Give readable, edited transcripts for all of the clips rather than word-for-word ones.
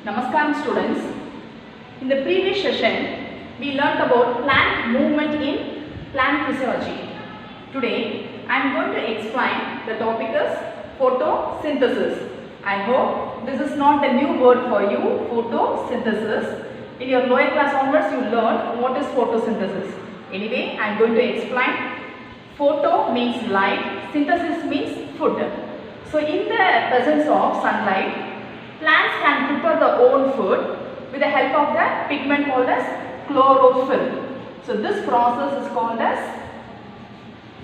Namaskaram students. In the previous session, we learnt about plant movement in plant physiology. Today, I am going to explain the topic is photosynthesis. I hope this is not a new word for you, photosynthesis. In your lower class onwards, you learned what is photosynthesis. Anyway, I am going to explain. Photo means light, synthesis means food. So, in the presence of sunlight, plants can prepare their own food with the help of the pigment called as chlorophyll. So, this process is called as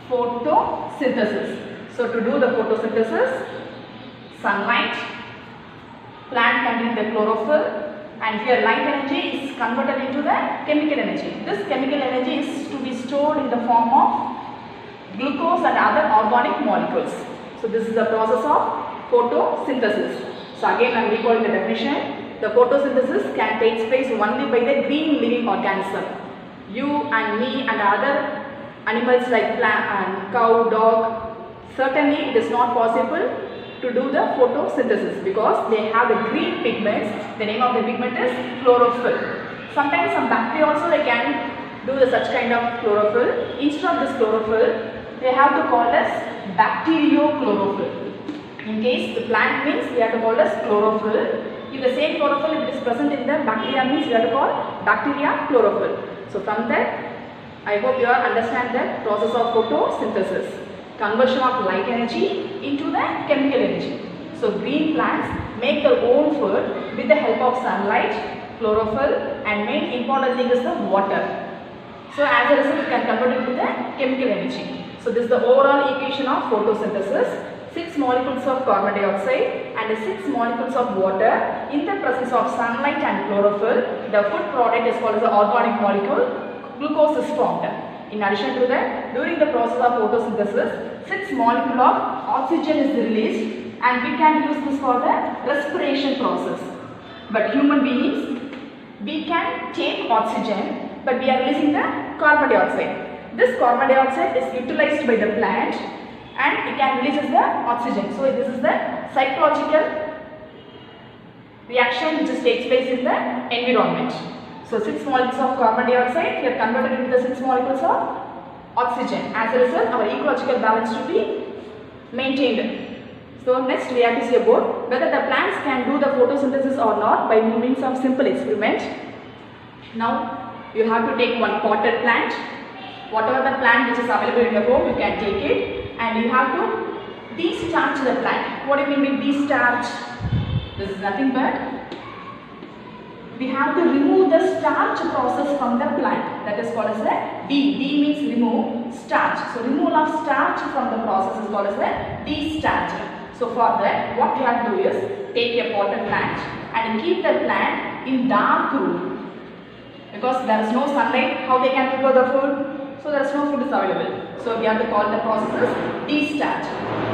photosynthesis. So, to do the photosynthesis, sunlight, plant contain the chlorophyll, and here light energy is converted into the chemical energy. This chemical energy is to be stored in the form of glucose and other organic molecules. So, this is the process of photosynthesis. So, again I am recalling the definition. The photosynthesis can take place only by the green living organism. You and me and other animals like plant and cow, dog, certainly it is not possible to do the photosynthesis because they have the green pigments. The name of the pigment is chlorophyll. Sometimes some bacteria also they can do the such kind of chlorophyll. Instead of this chlorophyll, they have to call as bacteriochlorophyll. In case the plant means we have to call as chlorophyll. If the same chlorophyll if it is present in the bacteria means we have to call bacteria chlorophyll. So from that, I hope you all understand the process of photosynthesis. Conversion of light energy into the chemical energy. So green plants make their own food with the help of sunlight, chlorophyll, and main important thing is the water. So as a result, it can convert it to the chemical energy. So this is the overall equation of photosynthesis. 6 molecules of carbon dioxide and 6 molecules of water in the presence of sunlight and chlorophyll. The food product is called as the organic molecule. Glucose is formed. In addition to that, during the process of photosynthesis, 6 molecules of oxygen is released and we can use this for the respiration process. But human beings, we can take oxygen but we are releasing the carbon dioxide. This carbon dioxide is utilized by the plant and it can release the oxygen. So this is the psychological reaction which takes place in the environment. So 6 molecules of carbon dioxide are converted into the 6 molecules of oxygen. As a result, our ecological balance should be maintained. So next we have to see about whether the plants can do the photosynthesis or not by means of simple experiment. Now you have to take one potted plant. Whatever the plant which is available in your home, you can take it and you have to de-starch the plant. What do you mean by de-starch? This is nothing but we have to remove the starch process from the plant. That is called as the D. D means remove, starch. So removal of starch from the process is called as the de-starch. So for that, what you have to do is take a potted plant and keep the plant in dark room. Because there is no sunlight, how they can prepare the food? So there is no food is available. So we have to call the process de-starch.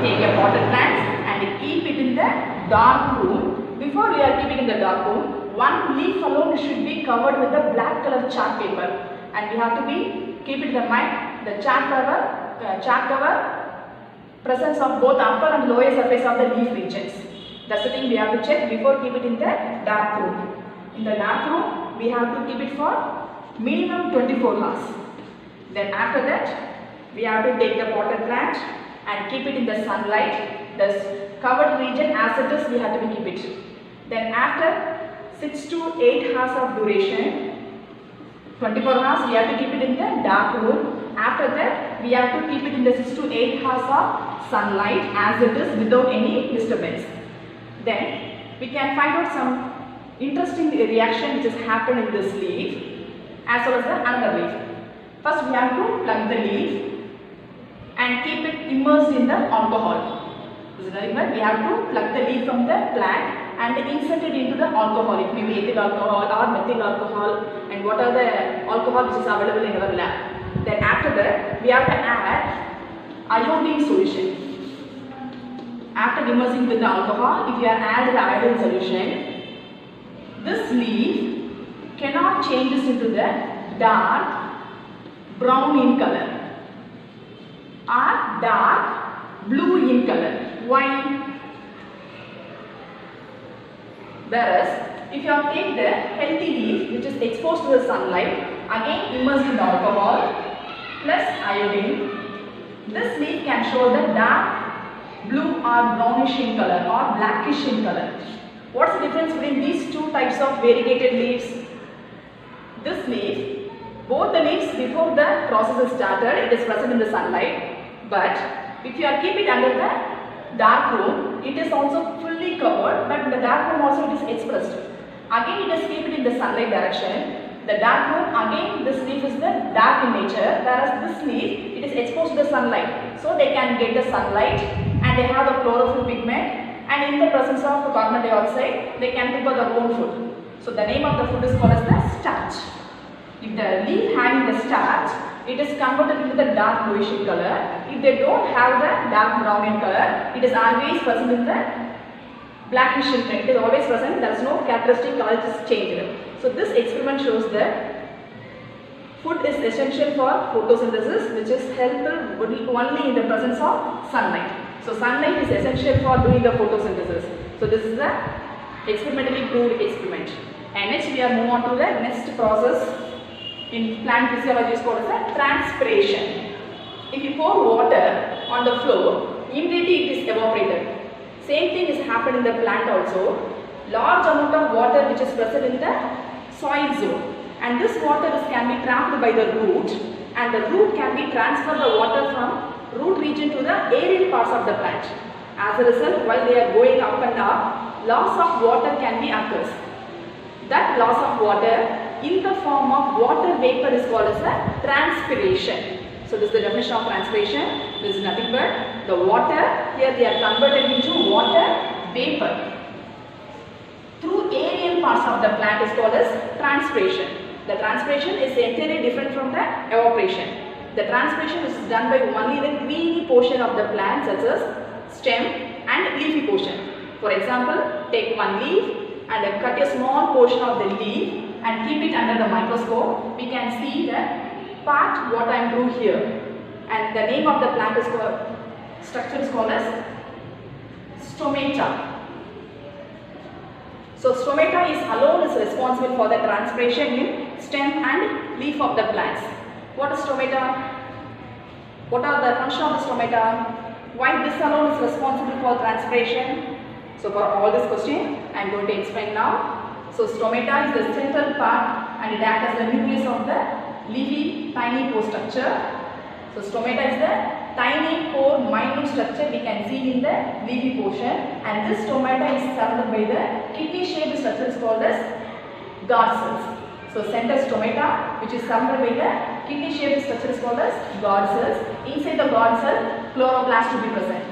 Take a potted plant and keep it in the dark room. Before we are keeping in the dark room, one leaf alone should be covered with the black color chart paper, and we have to keep it in mind the chart cover presence of both upper and lower surface of the leaf regions. That's the thing we have to check before keep it in the dark room. In the dark room, we have to keep it for minimum 24 hours. Then after that, we have to take the potted plant and keep it in the sunlight. The covered region as it is, we have to keep it. Then after 6 to 8 hours of duration, 24 hours we have to keep it in the dark room. After that, we have to keep it in the 6 to 8 hours of sunlight as it is without any disturbance. Then we can find out some interesting reaction which has happened in this leaf as well as the another leaf. First we have to plug the leaf and keep it immersed in the alcohol. This is very much. We have to plug the leaf from the plant and insert it into the alcohol. It may be ethyl alcohol or methyl alcohol and what are the alcohol which is available in our lab. Then after that, we have to add iodine solution. After immersing with the alcohol, if you have added the iodine solution, this leaf cannot change this into the dark brown in color or dark blue in color. Why? Whereas if you take the healthy leaf which is exposed to the sunlight, again immersed in alcohol plus iodine, this leaf can show the dark blue or brownish in color or blackish in color. What's the difference between these two types of variegated leaves? This leaf, both the leaves before the process is started, it is present in the sunlight, but if you keep it under the dark room, it is also fully covered, but in the dark room also it is expressed. Again it is kept in the sunlight direction. The dark room, again this leaf is the dark in nature, whereas this leaf, it is exposed to the sunlight. So they can get the sunlight and they have the chlorophyll pigment, and in the presence of carbon dioxide, they can prepare their own food. So the name of the food is called as the starch. If the leaf having the starch, it is converted into the dark bluish in color. If they don't have the dark brown in color, it is always present in the blackish in color. It is always present, there is no characteristic color, it is changed. So this experiment shows that food is essential for photosynthesis, which is helpful only in the presence of sunlight. So sunlight is essential for doing the photosynthesis. So this is the experimentally proved experiment. And next we are moving on to the next process in plant physiology is called as a transpiration. If you pour water on the floor, immediately it is evaporated. Same thing is happened in the plant also. Large amount of water which is present in the soil zone, and this water can be trapped by the root, and the root can be transferred the water from root region to the aerial parts of the plant. As a result, while they are going up and up, loss of water can be occurs. That loss of water in the form of water vapor is called as a transpiration. So this is the definition of transpiration. This is nothing but the water, here they are converted into water vapor through aerial parts of the plant is called as transpiration. The transpiration is entirely different from the evaporation. The transpiration is done by only the greeny portion of the plant, such as stem and leafy portion. For example, take one leaf and cut a small portion of the leaf and keep it under the microscope. We can see the part what I am doing here, and the name of the plant is called, structure is called as stomata. So stomata is alone is responsible for the transpiration in stem and leaf of the plants. What is stomata? What are the functions of the stomata? Why this alone is responsible for transpiration? So for all this question, I am going to explain now. So stomata is the central part and it acts as the nucleus of the leafy tiny pore structure. So stomata is the tiny pore minute structure we can see in the leafy portion, and this stomata is surrounded by the kidney shaped structure is called as guard cells. So center stomata which is surrounded by the kidney shaped structure is called as guard cells. Inside the guard cell, chloroplast to be present.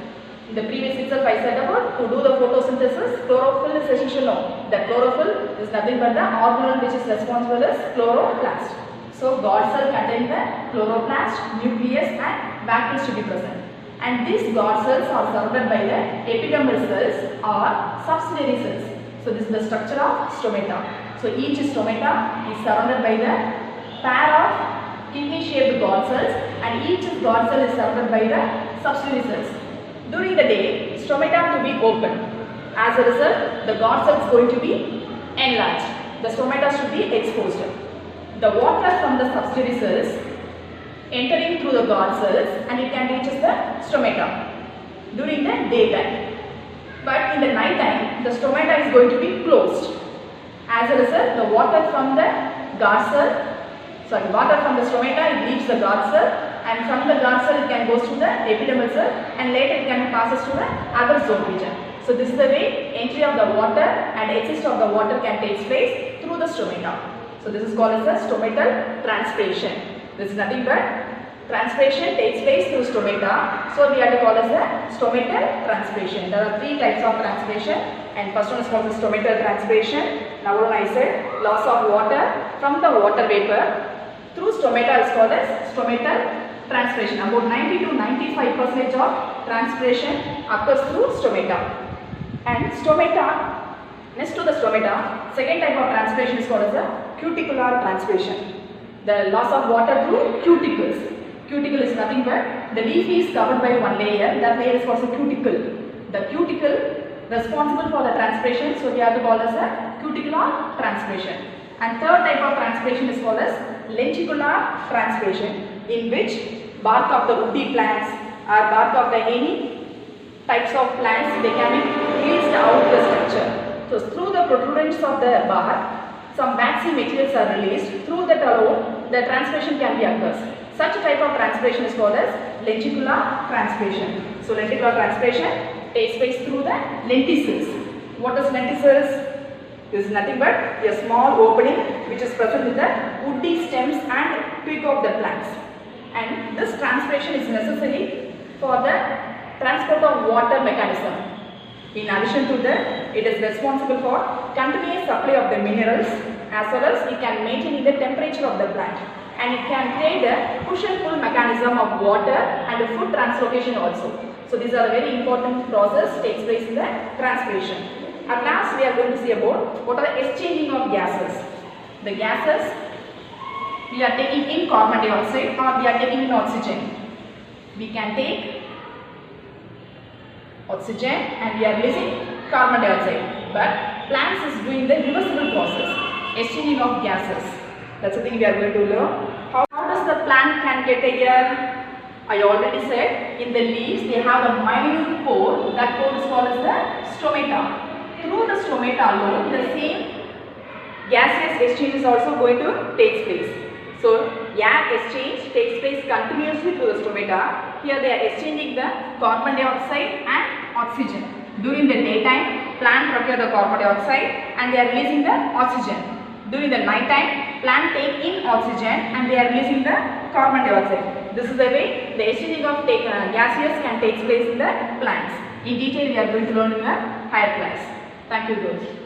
In the previous itself I said about to do the photosynthesis, chlorophyll is essential now. The chlorophyll is nothing but the organelle which is responsible as chloroplast. So guard cell contain the chloroplast, nucleus and vacuoles to be present. And these guard cells are surrounded by the epidermal cells or subsidiary cells. So this is the structure of stomata. So each stomata is surrounded by the pair of kidney shaped guard cells, and each guard cell is surrounded by the subsidiary cells. During the day, stomata to be open. As a result, the guard cell is going to be enlarged. The stomata should be exposed. The water from the subsidiary cells entering through the guard cells and it can reach the stomata during the daytime. But in the night time, the stomata is going to be closed. As a result, the water from the guard cell, water from the stomata it leaves the guard cell, and from the guard cell it can go to the epidermal cell, and later it can passes to the other zone region. So this is the way entry of the water and exit of the water can take place through the stomata. So this is called as the stomatal transpiration. This is nothing but transpiration takes place through stomata. So we have to call as the stomatal transpiration. There are three types of transpiration, and first one is called the stomatal transpiration. Now I said loss of water from the water vapor through stomata is called as stomatal transpiration. About 90 to 95% of transpiration occurs through stomata. And stomata, next to the stomata, second type of transpiration is called as the cuticular transpiration. The loss of water through cuticles. Cuticle is nothing but the leaf is covered by one layer. That layer is called a cuticle. The cuticle responsible for the transpiration, so we have to call as a cuticular transpiration. And third type of transpiration is called as lenticular transpiration, in which bark of the woody plants or bark of the any types of plants, they can be released out the structure. So through the protrusions of the bark, some waxy materials are released. Through that alone, the transpiration can be occurs. Such a type of transpiration is called as lenticular transpiration. So lenticular transpiration takes place through the lenticels. What is lenticels? This is nothing but a small opening which is present in the woody stems and twig of the plants. And this transpiration is necessary for the transport of water mechanism. In addition to that, it is responsible for continuous supply of the minerals, as well as it can maintain the temperature of the plant, and it can create a push and pull mechanism of water and food translocation also. So these are a very important process takes place in the transpiration. At last, we are going to see about what are the exchanging of gases. The gases we are taking in carbon dioxide or we are taking in oxygen. We can take oxygen and we are releasing carbon dioxide, but plants is doing the reversible process, exchanging of gases. That's the thing we are going to learn. How does the plant can get air? I already said in the leaves they have a minute pore. That pore is called as the stomata. Through the stomata alone, the same gaseous exchange is also going to take place. So air exchange takes place continuously through the stomata. Here they are exchanging the carbon dioxide and oxygen. During the daytime, plant procure the carbon dioxide and they are releasing the oxygen. During the night time, plant take in oxygen and they are releasing the carbon dioxide. This is the way the exchanging of gaseous can take place in the plants. In detail, we are going to learn in a higher class. Thank you, girls.